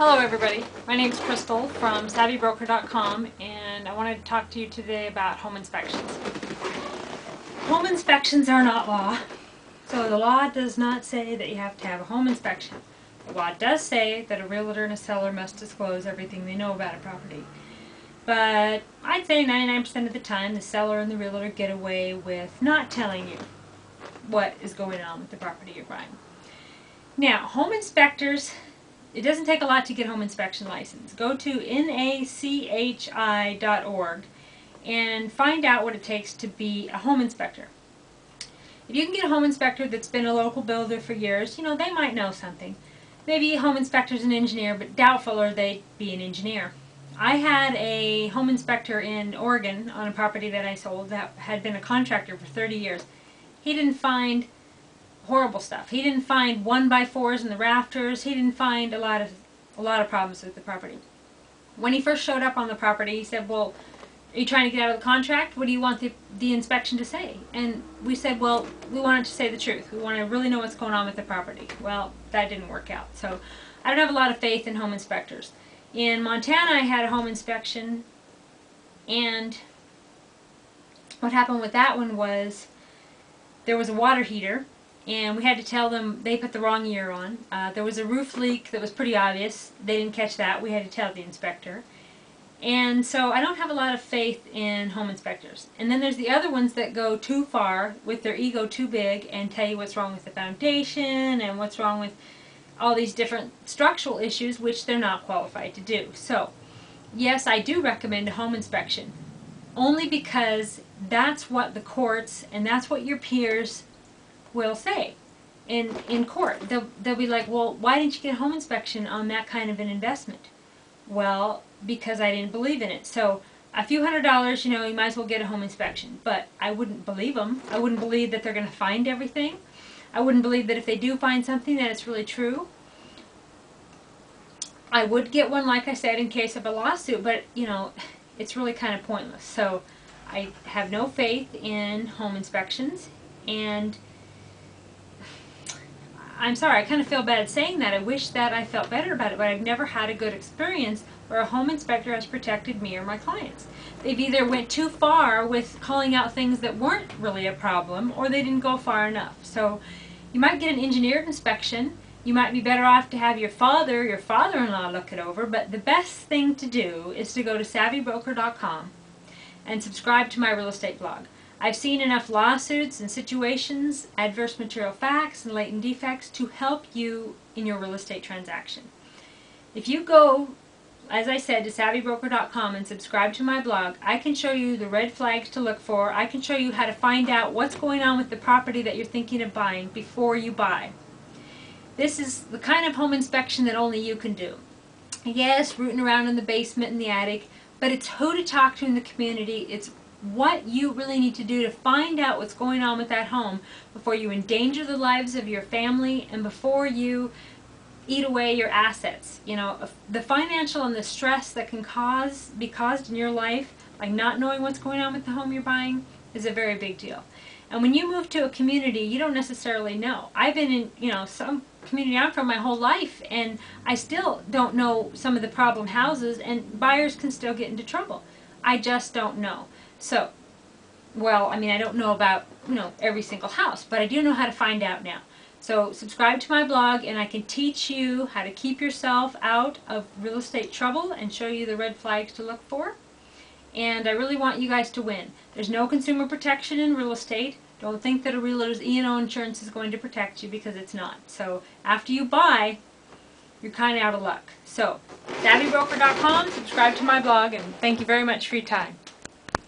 Hello everybody, my name is Crystal from SavvyBroker.com and I wanted to talk to you today about home inspections. Home inspections are not law, so the law does not say that you have to have a home inspection. The law does say that a realtor and a seller must disclose everything they know about a property. But I'd say 99% of the time the seller and the realtor get away with not telling you what is going on with the property you're buying. Now, home inspectors, it doesn't take a lot to get a home inspection license. Go to nachi.org and find out what it takes to be a home inspector. If you can get a home inspector that's been a local builder for years, you know, they might know something. Maybe a home inspector's an engineer, but doubtful or they'd be an engineer. I had a home inspector in Oregon on a property that I sold that had been a contractor for 30 years. He didn't find horrible stuff. He didn't find 1x4s in the rafters. He didn't find a lot of problems with the property. When he first showed up on the property, he said, "Well, are you trying to get out of the contract? What do you want the inspection to say?" And we said, "Well, we want it to say the truth. We want to really know what's going on with the property." Well, that didn't work out. So I don't have a lot of faith in home inspectors. In Montana, I had a home inspection, and what happened with that one was there was a water heater, and we had to tell them they put the wrong year on. There was a roof leak that was pretty obvious. They didn't catch that. We had to tell the inspector. And so I don't have a lot of faith in home inspectors. And then there's the other ones that go too far with their ego too big and tell you what's wrong with the foundation and what's wrong with all these different structural issues which they're not qualified to do. So yes, I do recommend a home inspection, only because that's what the courts and that's what your peers will say in court. They'll be like, "Well, why didn't you get a home inspection on that kind of an investment?" Well, because I didn't believe in it. So a few $100s, you know, you might as well get a home inspection. But I wouldn't believe them. I wouldn't believe that they're going to find everything. I wouldn't believe that if they do find something that it's really true. I would get one, like I said, in case of a lawsuit, but you know, it's really kind of pointless. So I have no faith in home inspections, and I'm sorry, I kind of feel bad saying that. I wish that I felt better about it, but I've never had a good experience where a home inspector has protected me or my clients. They've either went too far with calling out things that weren't really a problem, or they didn't go far enough. So you might get an engineered inspection. You might be better off to have your father-in-law look it over, but the best thing to do is to go to SavvyBroker.com and subscribe to my real estate blog. I've seen enough lawsuits and situations, adverse material facts, and latent defects to help you in your real estate transaction. If you go, as I said, to SavvyBroker.com and subscribe to my blog, I can show you the red flags to look for. I can show you how to find out what's going on with the property that you're thinking of buying before you buy. This is the kind of home inspection that only you can do. Yes, rooting around in the basement and the attic, but it's who to talk to in the community. It's what you really need to do to find out what's going on with that home before you endanger the lives of your family and before you eat away your assets. You know, the financial and the stress that can be caused in your life by not knowing what's going on with the home you're buying is a very big deal. And when you move to a community, you don't necessarily know. I've been in, you know, some community I'm from my whole life, and I still don't know some of the problem houses, and buyers can still get into trouble. I just don't know. So, well, I mean, I don't know about, you know, every single house, but I do know how to find out now. So subscribe to my blog, and I can teach you how to keep yourself out of real estate trouble and show you the red flags to look for. And I really want you guys to win. There's no consumer protection in real estate. Don't think that a realtor's E&O insurance is going to protect you, because it's not. So after you buy, you're kind of out of luck. So SavvyBroker.com, subscribe to my blog, and thank you very much for your time.